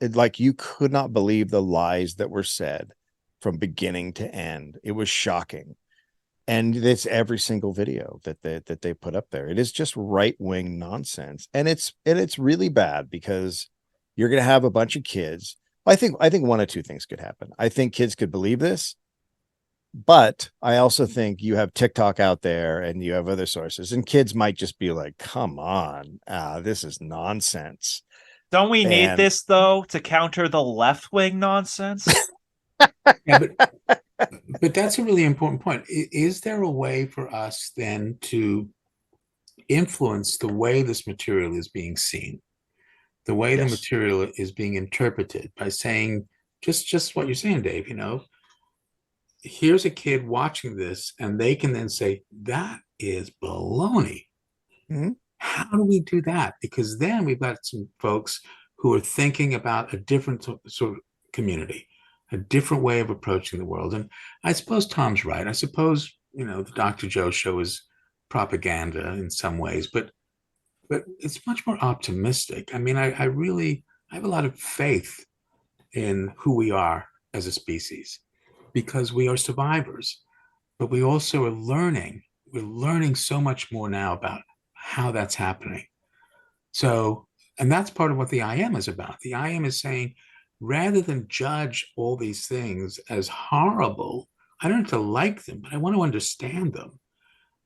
like you could not believe the lies that were said from beginning to end. It was shocking. And it's every single video that they put up there. It is just right-wing nonsense. And it's really bad because you're going to have a bunch of kids. I think one of two things could happen. I think kids could believe this, but I also think you have TikTok out there and you have other sources, and kids might just be like, come on, this is nonsense. Don't we need this though to counter the left-wing nonsense? Yeah, but that's a really important point. Is there a way for us then to influence the way this material is being seen, the way the material is being interpreted, by saying just what you're saying, Dave? Here's a kid watching this, and they can then say, that is baloney. Mm-hmm. How do we do that? Because then we've got some folks who are thinking about a different sort of community, a different way of approaching the world. And I suppose Tom's right. I suppose, the Dr. Joe show is propaganda in some ways, but it's much more optimistic. I mean, I have a lot of faith in who we are as a species, because we are survivors, but we also are learning. We're learning so much more now about how that's happening. So, and that's part of what the I Am is about. The I Am is saying, rather than judge all these things as horrible, I don't have to like them, but I want to understand them.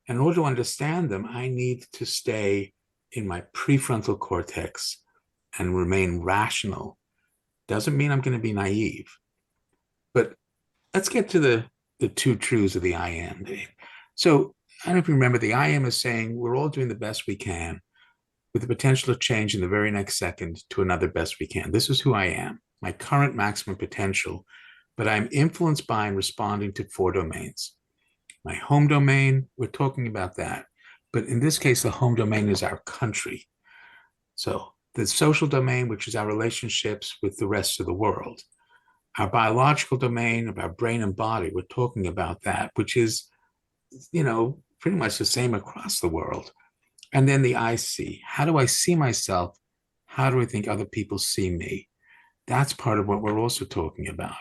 And in order to understand them, I need to stay in my prefrontal cortex and remain rational. Doesn't mean I'm going to be naive. But let's get to the two truths of the I Am, Dave. So I don't know if you remember, the I Am is saying we're all doing the best we can with the potential of change in the very next second to another best we can. This is who I am, my current maximum potential, but I'm influenced by and responding to 4 domains. My home domain, we're talking about that. But in this case, the home domain is our country. So the social domain, which is our relationships with the rest of the world. Our biological domain of our brain and body, we're talking about that, which is, pretty much the same across the world. And then the I see. How do I see myself? How do I think other people see me? That's part of what we're also talking about.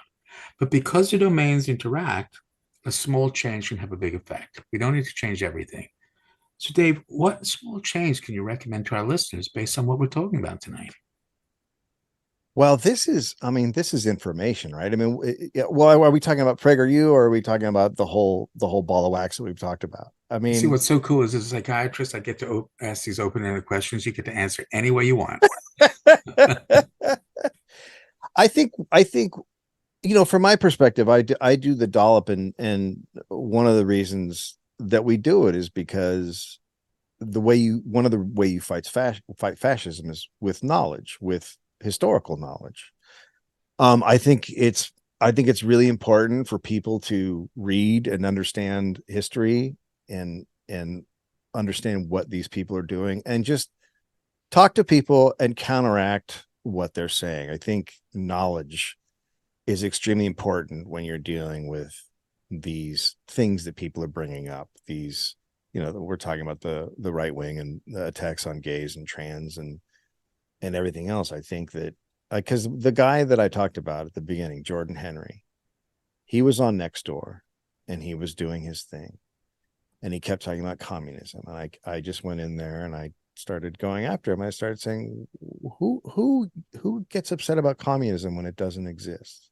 But because the domains interact, a small change can have a big effect. We don't need to change everything. So Dave, what small change can you recommend to our listeners based on what we're talking about tonight? Well, this is information, right? I mean, well, are we talking about PragerU, or are we talking about the whole ball of wax that we've talked about? I mean, see, what's so cool is as a psychiatrist, I get to ask these open-ended questions. You get to answer any way you want. I think, from my perspective, I do the Dollop, and one of the reasons that we do it is because one of the way you fight fascism is with knowledge, with historical knowledge. I think it's really important for people to read and understand history and understand what these people are doing, and just talk to people and counteract what they're saying. I think knowledge is extremely important when you're dealing with these things that people are bringing up. These, we're talking about the right wing and the attacks on gays and trans and everything else. I think that because the guy that I talked about at the beginning, Jordan Henry, he was on Nextdoor and he was doing his thing and he kept talking about communism. And I just went in there and I started going after him. I started saying, who gets upset about communism when it doesn't exist?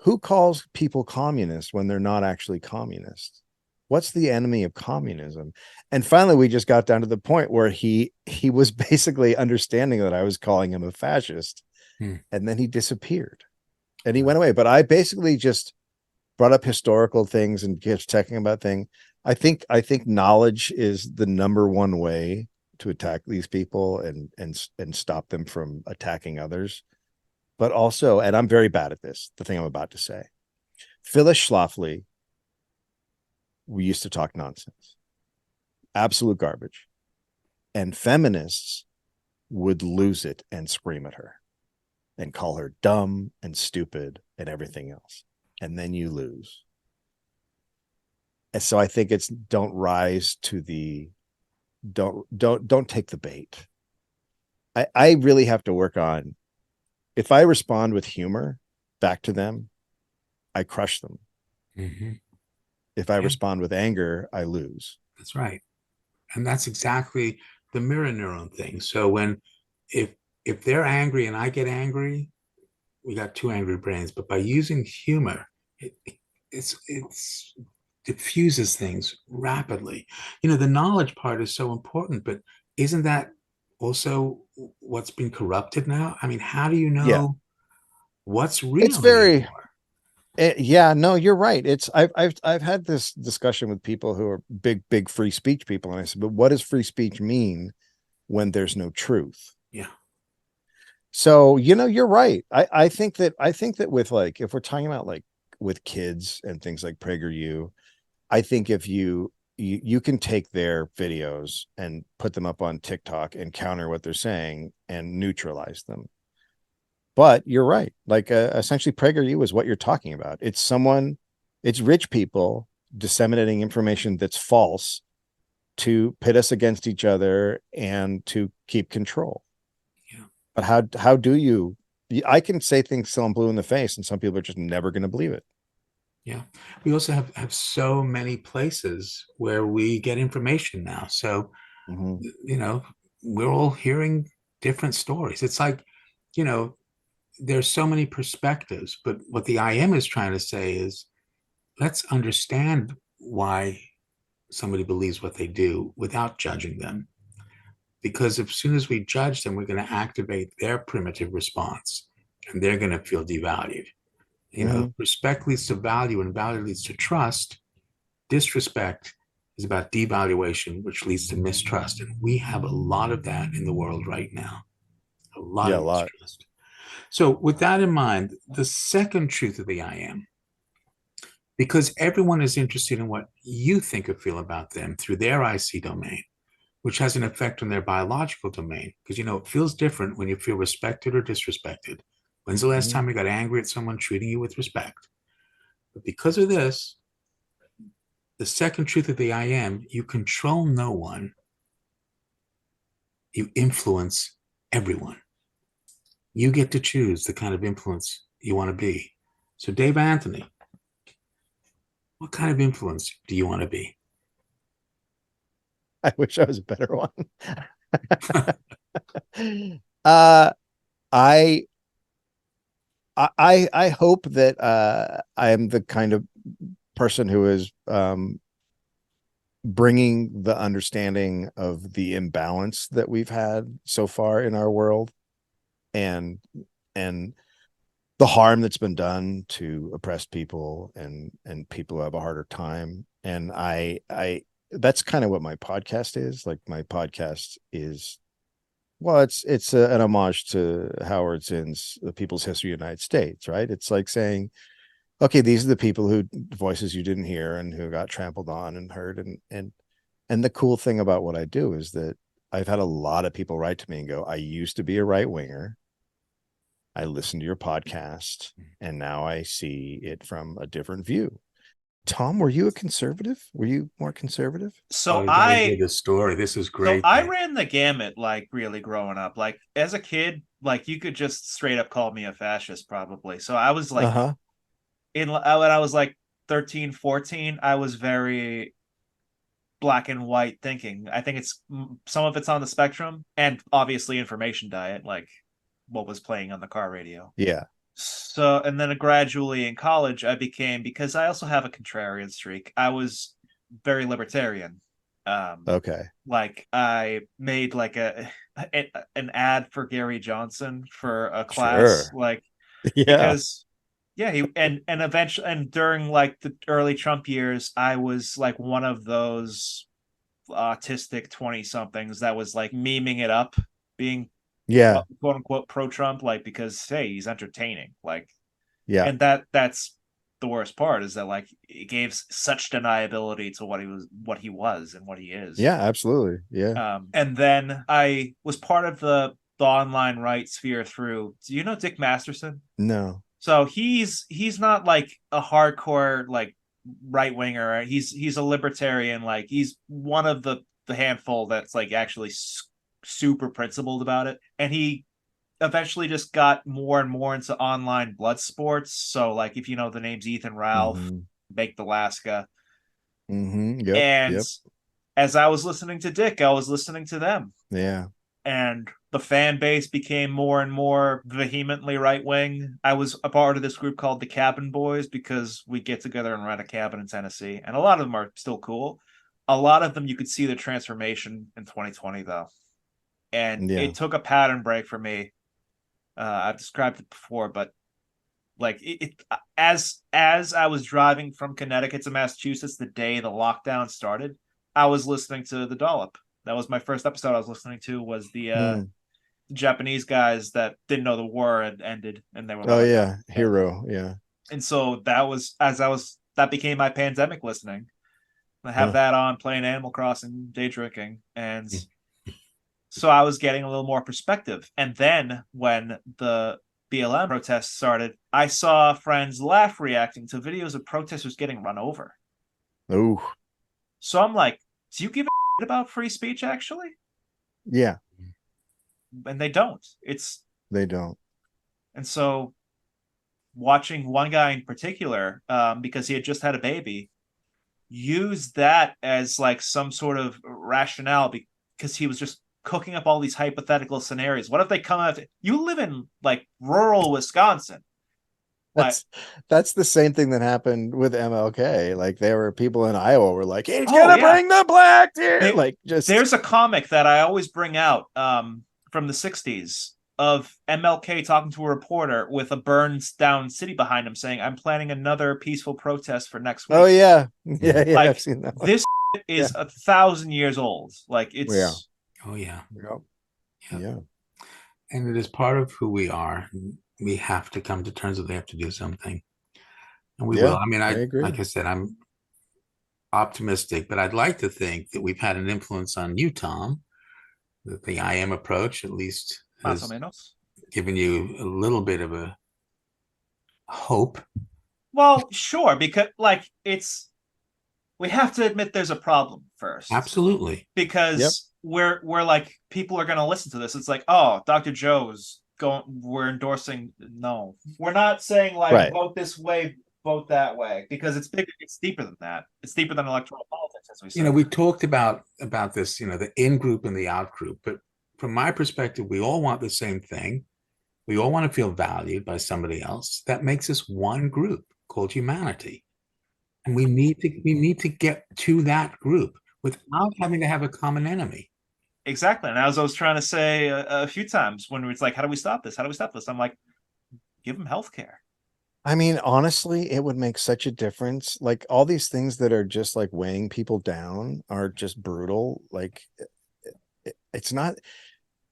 Who calls people communists when they're not actually communists? What's the enemy of communism? And finally, we just got down to the point where he was basically understanding that I was calling him a fascist. And then he disappeared and he went away. But I basically just brought up historical things and kept talking about things. I think knowledge is the number one way to attack these people and stop them from attacking others. But also, and I'm very bad at this, the thing I'm about to say, Phyllis Schlafly, we used to talk nonsense, absolute garbage. And feminists would lose it and scream at her and call her dumb and stupid and everything else. And then you lose. And so I think it's don't take the bait. I really have to work on, if I respond with humor back to them, I crush them. Mm-hmm. If I respond with anger, I lose. That's right. And that's exactly the mirror neuron thing. So if they're angry and I get angry, we got two angry brains. But by using humor, it diffuses things rapidly. The knowledge part is so important, but isn't that also what's been corrupted now? I mean, how do you know what's real? It's very no, you're right. It's I've had this discussion with people who are big free speech people, and I said, but what does free speech mean when there's no truth? Yeah. So you're right. I think that with, like, if we're talking about like with kids and things like PragerU, I think if you can take their videos and put them up on TikTok and counter what they're saying and neutralize them. But you're right. Like essentially PragerU is what you're talking about. It's rich people disseminating information that's false to pit us against each other and to keep control. Yeah. But how do you, I can say things till I'm blue in the face and some people are just never going to believe it. Yeah. We also have so many places where we get information now. So, we're all hearing different stories. It's like, there's so many perspectives, but what the IM is trying to say is, let's understand why somebody believes what they do without judging them. Because as soon as we judge them, we're going to activate their primitive response and they're going to feel devalued. Respect leads to value and value leads to trust. Disrespect is about devaluation, which leads to mistrust. And we have a lot of that in the world right now. A lot of mistrust. So with that in mind, the second truth of the I am, because everyone is interested in what you think or feel about them through their IC domain, which has an effect on their biological domain. Because, it feels different when you feel respected or disrespected. When's the last time you got angry at someone treating you with respect? But because of this, the second truth of the I am, you control no one. You influence everyone. You get to choose the kind of influence you want to be. So, Dave Anthony, what kind of influence do you want to be? I wish I was a better one. I hope that I am the kind of person who is bringing the understanding of the imbalance that we've had so far in our world and the harm that's been done to oppressed people and people who have a harder time. And I that's kind of what my podcast is. Like, my podcast is, well, it's an homage to Howard Zinn's The People's History of the United States, right? It's like saying, okay, these are the people who voices you didn't hear and who got trampled on and hurt. And the cool thing about what I do is that I've had a lot of people write to me and go, I used to be a right winger. I listened to your podcast, and now I see it from a different view. Tom, were you a conservative? Were you more conservative? So you gotta hear the story. This is So great. I man. ran the gamut, like really growing up. Like as a kid, like you could just straight up call me a fascist, probably. So I was like, Uh-huh. when I was like 13, 14, I was very black and white thinking. I think it's some of it's on the spectrum, and obviously information diet, like what was playing on the car radio. Yeah. So, and then gradually in college, I became, because I also have a contrarian streak, I was very libertarian. Okay. Like I made like an ad for Gary Johnson for a class, Sure. like Yeah. because yeah, he and eventually, and during like the early Trump years, I was like one of those autistic 20 somethings that was like memeing it up, being Yeah. quote unquote pro Trump, like because hey, he's entertaining, like, Yeah. and that's the worst part, is that like it gave such deniability to what he was and what he is. Yeah, absolutely. Yeah. And then I was part of the online right sphere through, do you know Dick Masterson? No. So he's not like a hardcore like right winger. He's a libertarian. Like he's one of the handful that's like actually super principled about it. And he eventually just got more and more into online blood sports. So like if you know the names Ethan Ralph, Baked Alaska, Yep. and Yep. as I was listening to Dick, I was listening to them. Yeah. And the fan base became more and more vehemently right wing. I was a part of this group called the Cabin Boys because we get together and rent a cabin in Tennessee. And a lot of them are still cool. A lot of them, you could see the transformation in 2020, though. And it took a pattern break for me. I've described it before, but like as I was driving from Connecticut to Massachusetts the day the lockdown started, I was listening to the Dollop. That was my first episode I was listening to, was the Japanese guys that didn't know the war had ended, and they were Oh yeah, hero. Yeah. And so that became my pandemic listening. I have that on, playing Animal Crossing, day drinking, and so I was getting a little more perspective. And then when the BLM protests started, I saw friends laugh reacting to videos of protesters getting run over. Oh. So I'm like, do you give a shit about free speech, actually? Yeah. And they don't. They don't. And so watching one guy in particular, because he had just had a baby, use that as like some sort of rationale, because he was just cooking up all these hypothetical scenarios. What if they come out? You live in like rural Wisconsin. That's the same thing that happened with MLK. Like there were people in Iowa were like, he's gonna bring the black deer. Like just there's a comic that I always bring out from the 60s of MLK talking to a reporter with a burned down city behind him saying, I'm planning another peaceful protest for next week. Oh yeah. Yeah, like, I've seen that one. This is 1,000 years old. Like it's Oh yeah. Yeah. And it is part of who we are. We have to come to terms with, we have to do something. And we will. I mean, I agree. Like I said, I'm optimistic, but I'd like to think that we've had an influence on you, Tom, that the I am approach at least has given you a little bit of a hope. Well, sure, because like we have to admit there's a problem first. Absolutely. Because we're like, people are going to listen to this. It's like, oh, Dr. Joe's we're endorsing. No, we're not saying like vote this way, vote that way, because it's bigger. It's deeper than that. It's deeper than electoral politics, as we say. We talked about this, the in group and the out group, but from my perspective, we all want the same thing. We all want to feel valued by somebody else. That makes us one group called humanity. And we need to get to that group without having to have a common enemy. Exactly. And as I was trying to say a few times, when it's like, how do we stop this? How do we stop this? I'm like, give them healthcare. I mean, honestly, it would make such a difference. Like all these things that are just like weighing people down are just brutal. Like it's not,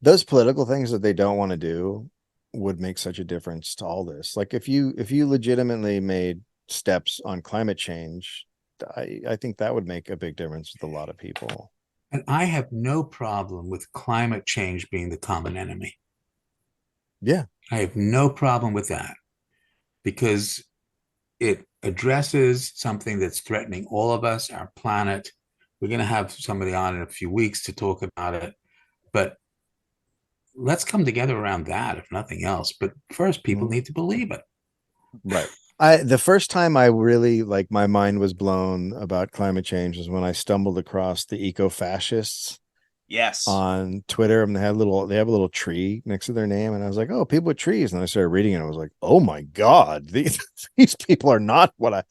those political things that they don't want to do would make such a difference to all this. Like if you legitimately made steps on climate change, I think that would make a big difference with a lot of people. And I have no problem with climate change being the common enemy. Yeah. I have no problem with that because it addresses something that's threatening all of us, our planet. We're going to have somebody on in a few weeks to talk about it, but let's come together around that, if nothing else. But first, people need to believe it. Right. The first time I really like my mind was blown about climate change was when I stumbled across the eco-fascists Yes. on Twitter, and they have a little tree next to their name, and I was like, oh, people with trees. And I started reading it, and I was like, oh my God, these people are not what I.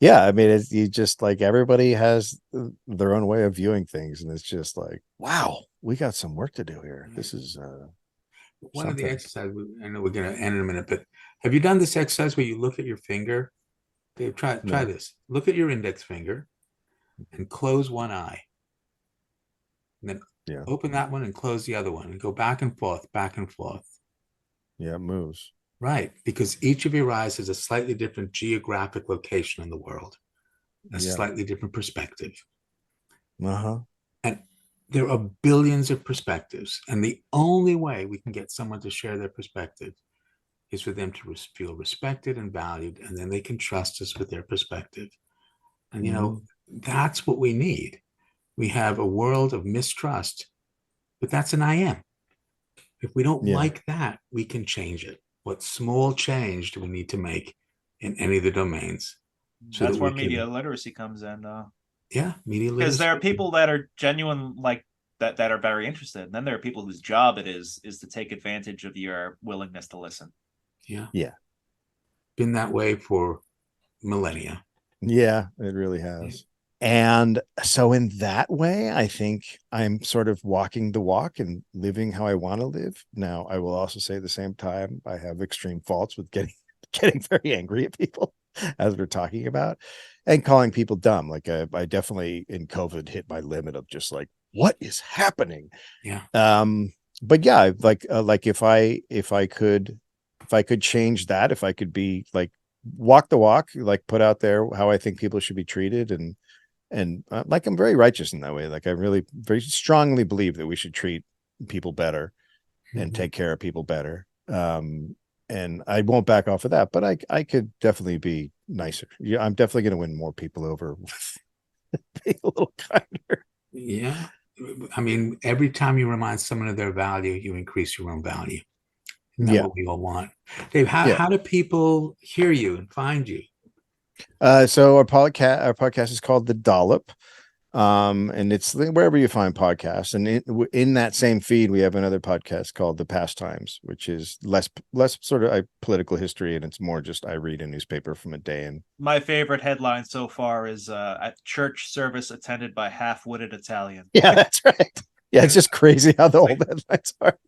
Yeah, I mean, it's you just like everybody has their own way of viewing things, and it's just like, wow, we got some work to do here. This is One of the something. exercises, I know we're going to end in a minute, but have you done this exercise where you look at your finger? Dave, try No. this. Look at your index finger and close one eye. And then Yeah. open that one and close the other one and go back and forth, back and forth. Yeah, it moves. Right. Because each of your eyes has a slightly different geographic location in the world, a Yeah. slightly different perspective. Uh-huh. And there are billions of perspectives. And the only way we can get someone to share their perspective is for them to feel respected and valued, and then they can trust us with their perspective. And, you know, that's what we need. We have a world of mistrust, but that's an I am. If we don't like that, we can change it. What small change do we need to make in any of the domains? So that's where media literacy comes in. Yeah, media literacy. Because there are people that are genuine, like that are very interested, and then there are people whose job it is to take advantage of your willingness to listen. Yeah. Yeah. Been that way for millennia. Yeah, it really has. And so in that way, I think I'm sort of walking the walk and living how I want to live. Now, I will also say at the same time, I have extreme faults with getting very angry at people, as we're talking about, and calling people dumb. Like I definitely in COVID hit my limit of just like, what is happening? Yeah. But yeah, like if I could change that, if I could be like walk the walk, like put out there how I think people should be treated, and like I'm very righteous in that way. Like I really very strongly believe that we should treat people better and take care of people better. And I won't back off of that, but I could definitely be nicer. Yeah, I'm definitely going to win more people over with being a little kinder. Yeah. I mean, every time you remind someone of their value, you increase your own value. Isn't that what we all want? Dave, how do people hear you and find you? So our podcast is called The Dollop. And it's wherever you find podcasts, and in that same feed we have another podcast called The Pastimes, which is less sort of a political history, and it's more just I read a newspaper from a day. And my favorite headline so far is at church service attended by half-witted Italian. Yeah, that's right. Yeah, it's just crazy how the old headlines are.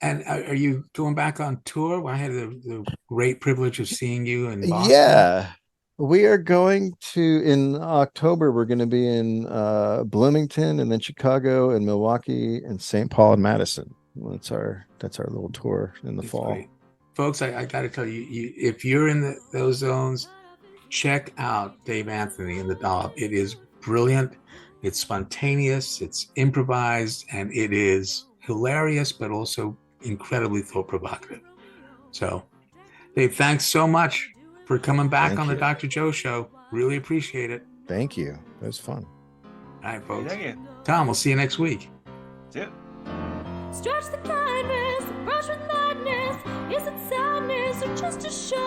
And are you going back on tour? Well, I had the great privilege of seeing you in Boston. Yeah. We are going to in October. We're going to be in Bloomington, and then Chicago, and Milwaukee, and St. Paul, and Madison. That's our little tour in the fall. Great. Folks, I got to tell you, if you're in those zones, check out Dave Anthony and The Dollop. It is brilliant. It's spontaneous. It's improvised, and it is hilarious, but also incredibly thought provocative. So, Dave, thanks so much for coming back on the Dr. Joe Show. Really appreciate it. Thank you. It was fun. All right, folks. Thank you. Tom, we'll see you next week. See ya. Stretch the kindness, brush with madness. Is it sadness or just a show?